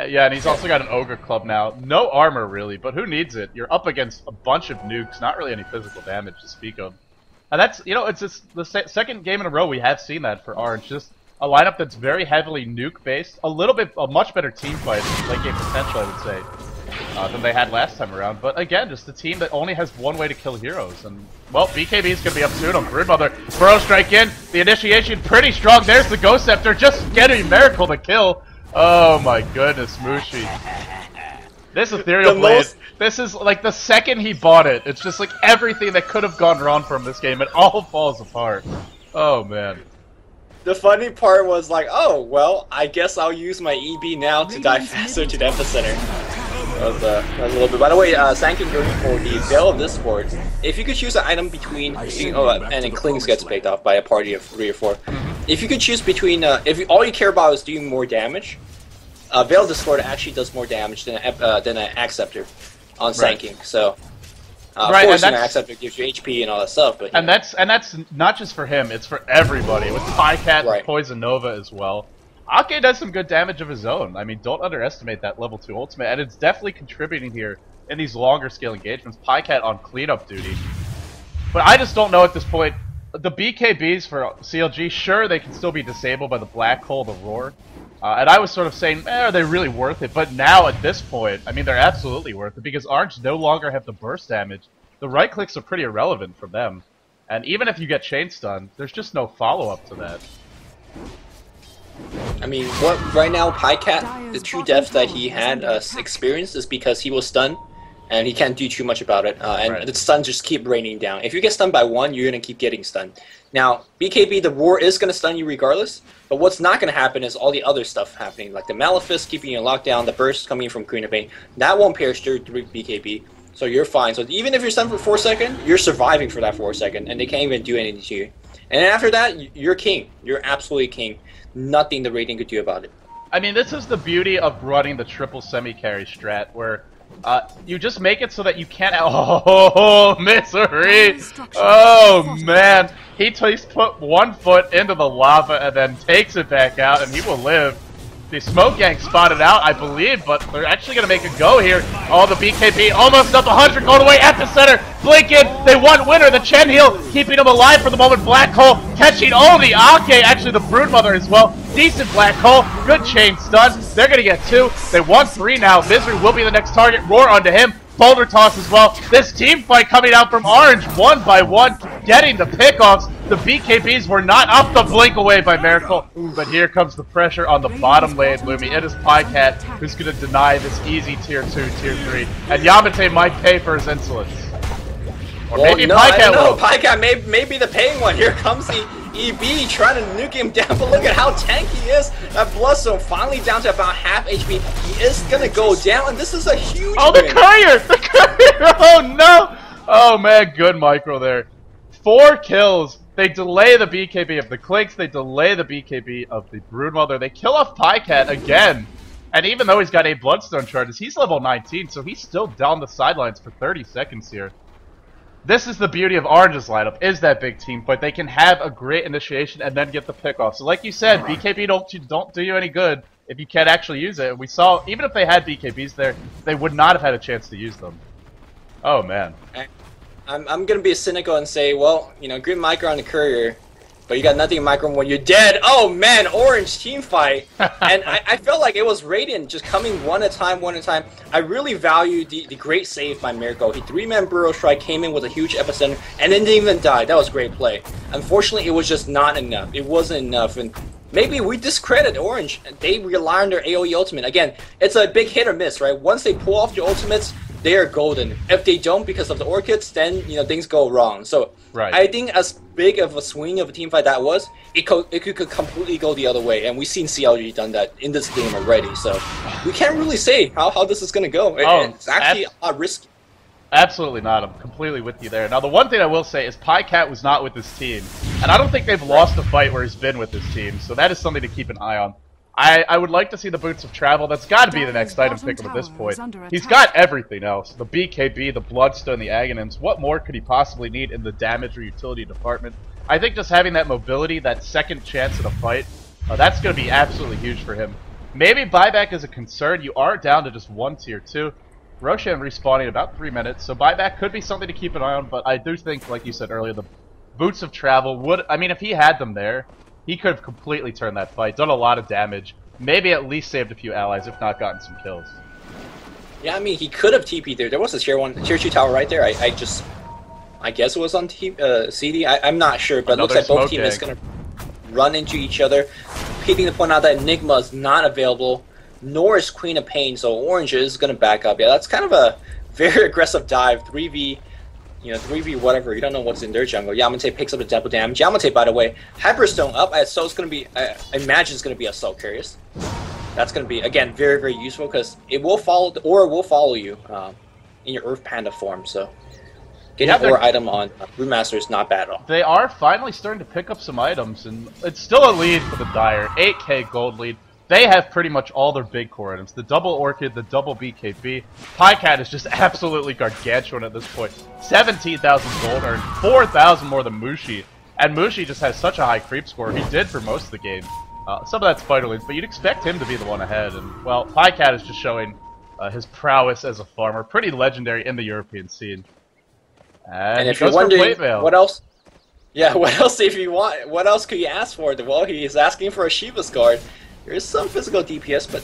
Yeah, and he's also got an Ogre Club now. No armor, really, but who needs it? You're up against a bunch of nukes, not really any physical damage to speak of. And that's, you know, it's just the second game in a row we have seen that for Orange. Just a lineup that's very heavily nuke-based. A much better team fight, late game potential, I would say, than they had last time around. But again, just a team that only has one way to kill heroes. And, well, BKB is going to be up soon on Broodmother. Burrow strike in. The initiation pretty strong. There's the Ghost Scepter. Just getting Miracle to kill. Oh my goodness, Mushi. This Ethereal Blade, this is like the second he bought it, it's just like everything that could have gone wrong from this game, it all falls apart. Oh man. The funny part was like, oh, well, I guess I'll use my EB now to dive faster to the epicenter. That was a little bit. By the way, Sankin going for the Veil of Discord. If you could choose an item between, and then Klings gets picked off by a party of 3 or 4. If you could choose between, all you care about is doing more damage, Veil of Discord actually does more damage than an Axe Scepter on Sanking. So, of course, an Axe Scepter gives you HP and all that stuff. But and that's not just for him; it's for everybody. With pajkatt, and Poison Nova as well. Akke does some good damage of his own. I mean, don't underestimate that level 2 ultimate, and it's definitely contributing here in these longer scale engagements. pajkatt on cleanup duty. But I just don't know at this point the BKBs for CLG, sure, they can still be disabled by the black hole, the roar. And I was sort of saying, are they really worth it? But now, at this point, I mean, they're absolutely worth it, because Orange no longer have the burst damage. The right clicks are pretty irrelevant for them. And even if you get chain stun, there's just no follow-up to that. I mean, what right now, pajkatt, the true death that he had experienced is because he was stunned, and he can't do too much about it. And the stuns just keep raining down. If you get stunned by one, you're going to keep getting stunned. Now, BKB, the roar is going to stun you regardless, but what's not going to happen is all the other stuff happening, like the Malefice keeping you locked down, the burst coming from Queen of Pain. That won't pierce through BKB, so you're fine. So even if you're stunned for 4 seconds, you're surviving for that 4 seconds, and they can't even do anything to you. And then after that, you're king. You're absolutely king. Nothing the rating could do about it. I mean, this is the beauty of running the triple semi-carry strat, where you just make it so that you can't... Oh, misery! Oh, man! He's put 1 foot into the lava and then takes it back out, and he will live. The smoke gang spotted out, I believe, but they're actually going to make a go here. Oh, the BKB almost up 100, going away at the center. Blink in, they won winner. The Chen heal, keeping him alive for the moment. Black hole catching, the akke, actually the Broodmother as well. Decent black hole, good chain stun. They're going to get 2. They won 3 now. Misery will be the next target. Roar onto him. Boulder toss as well. This team fight coming out from Orange, 1 by 1, getting the pickoffs. The BKBs were not up the blink away by Mirakel, but here comes the pressure on the bottom lane, Lumi. It is pajkatt who's going to deny this easy tier 2, tier 3, and Yamateh might pay for his insolence. Or well, maybe no, pajkatt will. pajkatt may be the paying one. Here comes the EB trying to nuke him down, but look at how tanky he is. That Bloodstone finally down to about half HP. He is going to go down, and this is a huge the win. courier! The courier! Oh no! Oh man, good micro there. 4 kills. They delay the BKB of the Clinks, they delay the BKB of the Broodmother. They kill off pajkatt again. And even though he's got 8 Bloodstone charges, he's level 19, so he's still down the sidelines for 30 seconds here. This is the beauty of Orange's lineup, is that big team fight. They can have a great initiation and then get the pickoff. So like you said, BKB don't do you any good if you can't actually use it. We saw, even if they had BKBs there, they would not have had a chance to use them. Oh man. I'm gonna be cynical and say, well, you know, green micro on the courier, but you got nothing in micro when you're dead. Oh man, Orange team fight, and I felt like it was Radiant just coming one at a time. I really value the great save by Mirakel. He 3-man Burrow Strike, came in with a huge epicenter, and then didn't even die. That was great play. Unfortunately, it was just not enough. It wasn't enough, and maybe we discredit Orange. They rely on their AoE ultimate. Again, it's a big hit or miss, right? Once they pull off their ultimates, they are golden. If they don't because of the orchids, then things go wrong. So I think as big of a swing of a team fight that was, it could completely go the other way, and we've seen CLG done that in this game already. So we can't really say how this is going to go. It's actually a risky. Absolutely not. I'm completely with you there. Now, the one thing I will say is pajkatt was not with his team, and I don't think they've lost a fight where he's been with his team, so that is something to keep an eye on. I would like to see the Boots of Travel. That's got to be the next item pickup at this point. He's got everything else. The BKB, the Bloodstone, the Aghanim's. What more could he possibly need in the damage or utility department? I think just having that mobility, that second chance in a fight, that's going to be absolutely huge for him. Maybe buyback is a concern. You are down to just 1 tier 2. Roshan respawning in about 3 minutes, so buyback could be something to keep an eye on, but I do think, like you said earlier, the Boots of Travel would... I mean, if he had them there, he could have completely turned that fight, done a lot of damage, maybe at least saved a few allies, if not gotten some kills. Yeah, I mean, he could have TP'd there. There was a tier 2 tower right there. I guess it was on CD. I'm not sure, but it looks like both teams is going to run into each other. Hitting to point out that Enigma is not available, nor is Queen of Pain, so Orange is going to back up. Yeah, that's kind of a very aggressive dive. 3v 3v whatever, you don't know what's in their jungle. Yamateh picks up the double damage. Yamateh, by the way, Hyperstone up, so it's going to be, I imagine it's going to be Assault Curious. That's going to be, again, very, very useful, because it will follow, the aura will follow you in your Earth Panda form, so getting an aura item on Brewmaster is not bad at all. They are finally starting to pick up some items, and it's still a lead for the Dire, 8k gold lead. They have pretty much all their big core items. The double Orchid, the double BKB. pajkatt is just absolutely gargantuan at this point. 17,000 gold earned, 4,000 more than Mushi. And Mushi just has such a high creep score. He did for most of the game. Some of that's Spider Leads, but you'd expect him to be the one ahead. And, well, pajkatt is just showing his prowess as a farmer. Pretty legendary in the European scene. And if you're wondering what else... Yeah, what else if you want? What else could you ask for? Well, he is asking for a Shiva's Guard. There is some physical DPS, but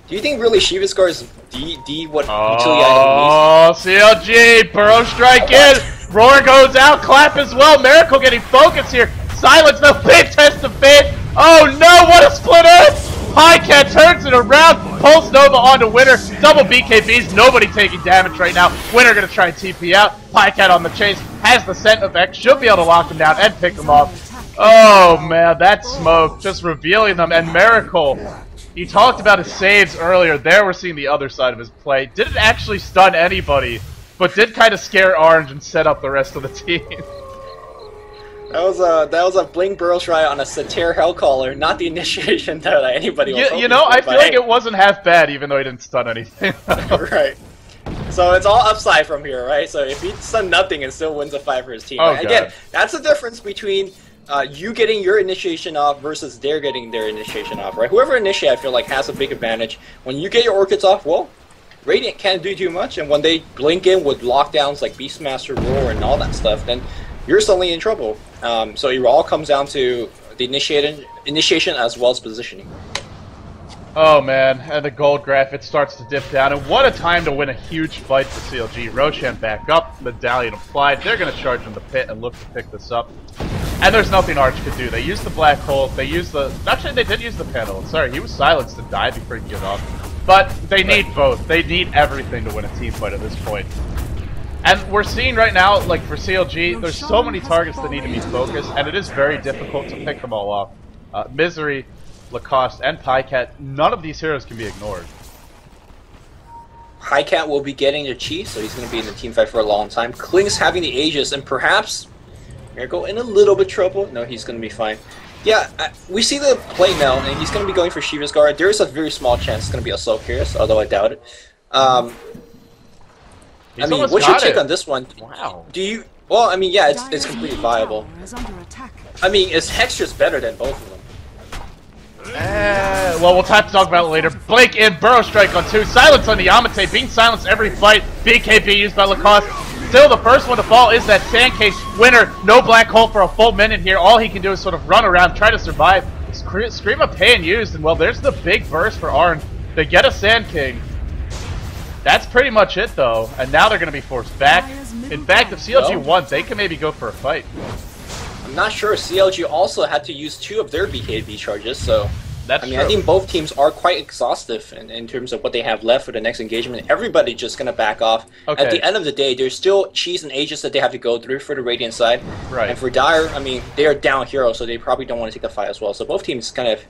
do you think really Shiva's Guard is D what utility item needs? Oh, CLG, Burrow strike in. Roar goes out, clap as well. Miracle getting focus here. Silence, the big test of fate. Oh no, what a split earth! Pajkatt turns it around, pulls Nova onto Winner, double BKBs, nobody taking damage right now. Winner gonna try and TP out, Pajkatt on the chase, has the scent effect, should be able to lock him down and pick him off. Oh man, that smoke, just revealing them, and Miracle, he talked about his saves earlier, there we're seeing the other side of his play. Didn't actually stun anybody, but did kind of scare Orange and set up the rest of the team. That was a Blink Burrow try on a Satyr Hellcaller, not the initiation that anybody was You know, I feel like it wasn't half bad, even though he didn't stun anything. Right. So it's all upside from here, right? So if he stun nothing and still wins a fight for his team. Oh, again, God. that's the difference between you getting your initiation off versus they're getting their initiation off, right? Whoever initiate, I feel like, has a big advantage. When you get your Orchids off, well, Radiant can't do too much, and when they blink in with lockdowns like Beastmaster, Roar, and all that stuff, then you're suddenly in trouble. So it all comes down to the initiation as well as positioning. Oh man, and the gold graph, it starts to dip down, and what a time to win a huge fight for CLG. Roshan back up, Medallion applied, they're going to charge in the pit and look to pick this up. And there's nothing Arch could do. They used the black hole, they used the... Actually, they did use the panel. Sorry, he was silenced and died before he could get off. But they need both. They need everything to win a team fight at this point. And we're seeing right now, like for CLG, there's so many targets that need to be focused, and it is very difficult to pick them all off. Misery, Lacoste, and Pajkatt, none of these heroes can be ignored. Pajkatt will be getting the Chi, so he's going to be in the team fight for a long time. Kling's having the Aegis, and perhaps Miracle in a little bit trouble. No, he's going to be fine. Yeah, we see the play now, and he's going to be going for Shiva's Guard. There is a very small chance it's going to be a Soul Curious, although I doubt it. I mean, what's your take on this one? Wow. Do you... Well, I mean, yeah, it's completely viable. I mean, is Hex just better than both of them? Well, we'll have to talk about it later. Blake in, Burrow strike on 2, silence on the Yamateh, being silenced every fight, BKB used by Lacoste. Still, the first one to fall is that Sand Case. Winner, no black hole for a full minute here. All he can do is sort of run around, try to survive. Scream of Pain used, and well, there's the big burst for Orange. They get a Sand King. That's pretty much it, though, and now they're going to be forced back. In fact, if CLG won, they can maybe go for a fight. I'm not sure. CLG also had to use 2 of their BKB charges, so... That's true. I think both teams are quite exhaustive in terms of what they have left for the next engagement. Everybody's just going to back off. Okay. At the end of the day, there's still Cheese and Aegis that they have to go through for the Radiant side. Right. And for Dire, I mean, they are down heroes, so they probably don't want to take the fight as well. So both teams kind of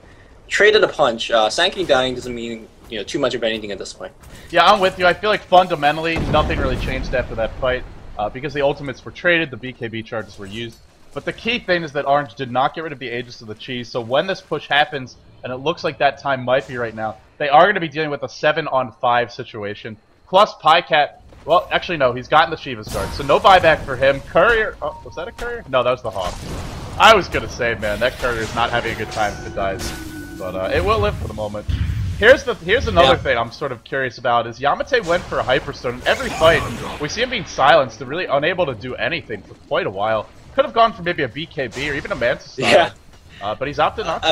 traded a punch. Sanking dying doesn't mean too much of anything at this point. Yeah, I'm with you. I feel like fundamentally nothing really changed after that fight because the ultimates were traded, the BKB charges were used. But the key thing is that Orange did not get rid of the Aegis of the Cheese, so when this push happens, and it looks like that time might be right now, they are going to be dealing with a 7-on-5 situation. Plus Pajkatt, well, actually no, he's gotten the Shiva's Guard, so no buyback for him. Courier, oh, was that a Courier? No, that was the Hawk. I was going to say, man, that Courier is not having a good time if it dies. But it will live for the moment. Here's another thing I'm sort of curious about, is Yamateh went for a Hyperstone. In every fight, we see him being silenced and really unable to do anything for quite a while. Could have gone for maybe a BKB or even a Manta Style. Yeah. But he's opted not to.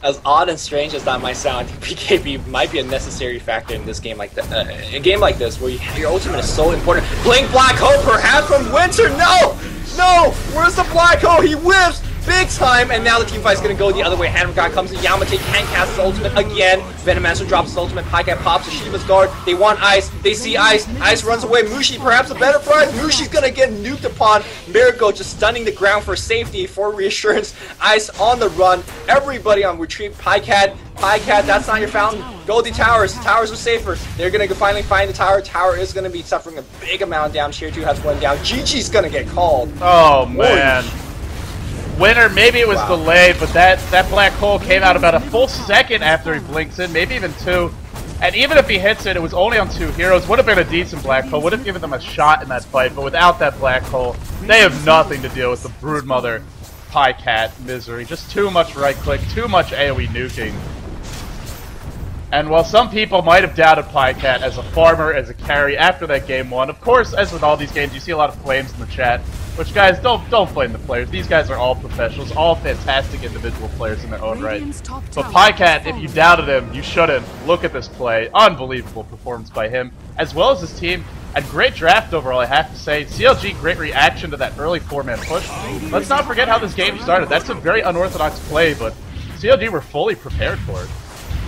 As odd and strange as that might sound, I think BKB might be a necessary factor in this game like that. In a game like this, where your ultimate is so important. Blink Black Hole, perhaps from Winter. No, no. Where's the Black Hole? He whiffs big time, and now the team fight's gonna go the other way. Hammer God comes in. Yamateh can't cast his ultimate again. Venomancer drops his ultimate. Pajkatt pops a Shiva's Guard. They want ice. They see ice. Ice runs away. Mushi, perhaps a better prize. Mushi's gonna get nuked upon. Miracle just stunning the ground for safety, for reassurance. Ice on the run. Everybody on retreat. Pajkatt, that's not your fountain. Go to the towers. The towers are safer. They're gonna finally find the tower. Tower is gonna be suffering a big amount of damage. Tier 2 has one down. GG's gonna get called. Oh man. Winner, maybe it was delayed, but that black hole came out about a full second after he blinks in, maybe even 2. And even if he hits it, it was only on 2 heroes. Would have been a decent black hole, would have given them a shot in that fight, but without that black hole, they have nothing to deal with the Broodmother, Pajkatt, Misery. Just too much right click, too much AoE nuking. And while some people might have doubted Pajkatt as a farmer, as a carry after that game 1, of course, as with all these games, you see a lot of flames in the chat. Which, guys, don't blame the players. These guys are all professionals, all fantastic individual players in their own right. But pajkatt, if you doubted him, you shouldn't. Look at this play. Unbelievable performance by him, as well as his team. And great draft overall, I have to say. CLG, great reaction to that early 4-man push. Let's not forget how this game started. That's a very unorthodox play, but CLG were fully prepared for it.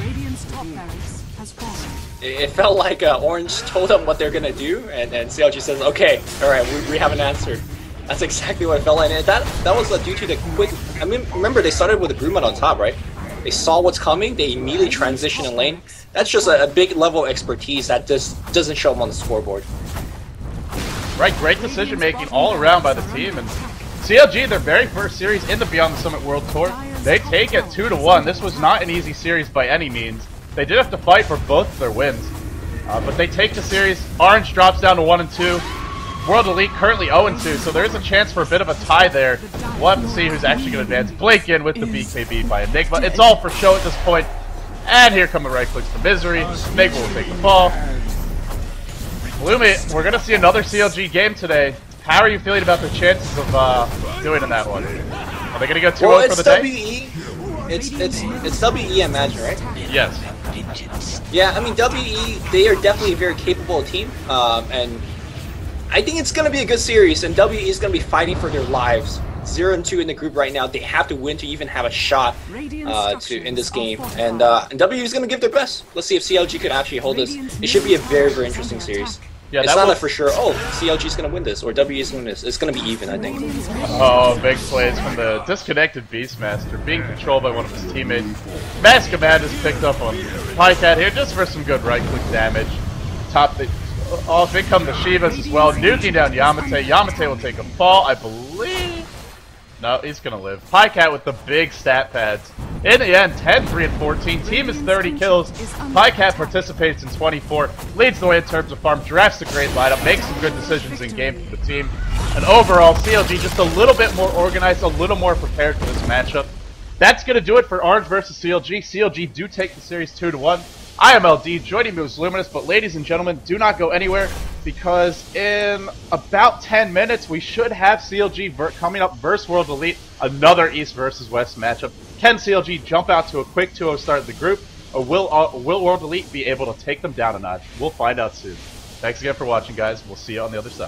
Radiant's top barracks has fallen. It felt like Orange told them what they're gonna do, and CLG says, "Okay, all right, we have an answer." That's exactly what it felt like. And that was due to the quick. I mean, remember they started with a Brewmud on top, right? They saw what's coming. They immediately transitioned in lane. That's just a big level of expertise that just doesn't show them on the scoreboard. Right, great decision making all around by the team. And CLG, their very first series in the Beyond the Summit World Tour, they take it 2-1. This was not an easy series by any means. They did have to fight for both of their wins, but they take the series. Orange drops down to 1-2. World Elite currently 0-2, so there is a chance for a bit of a tie there. We'll have to see who's actually going to advance. Blake in with the BKB by Enigma. It's all for show at this point. And here come the right clicks to Misery. Enigma will take the fall. Lumi, we're going to see another CLG game today. How are you feeling about their chances of doing in that one? Are they going to go 2-0 for the day? WE. It's WE, I imagine, right? Yes. Yeah, I mean, WE, they are definitely a very capable team, and I think it's going to be a good series, and WE is going to be fighting for their lives. 0-2 in the group right now. They have to win to even have a shot in this game, and WE is going to give their best. Let's see if CLG could actually hold this. It should be a very, very interesting series. Yeah, it's not for sure, oh, CLG is going to win this, or WE is going to win this. It's going to be even, I think. Oh, big plays from the disconnected Beastmaster, being controlled by one of his teammates. Mask Command is picked up on pajkatt here, just for some good right-click damage. Oh, big come the Shivas as well, nuking down Yamateh. Yamateh will take a fall, I believe. No, he's gonna live. pajkatt with the big stat pads. In the end, 10, 3, and 14. Team is 30 kills. pajkatt participates in 24. Leads the way in terms of farm. Drafts a great lineup. Makes some good decisions in game for the team. And overall, CLG just a little bit more organized, a little more prepared for this matchup. That's gonna do it for Orange versus CLG. CLG do take the series 2-1. I am LD, joining me was Luminous, but ladies and gentlemen, do not go anywhere, because in about 10 minutes, we should have CLG coming up versus World Elite, another East versus West matchup. Can CLG jump out to a quick 2-0 start of the group, or will World Elite be able to take them down a notch? We'll find out soon. Thanks again for watching, guys. We'll see you on the other side.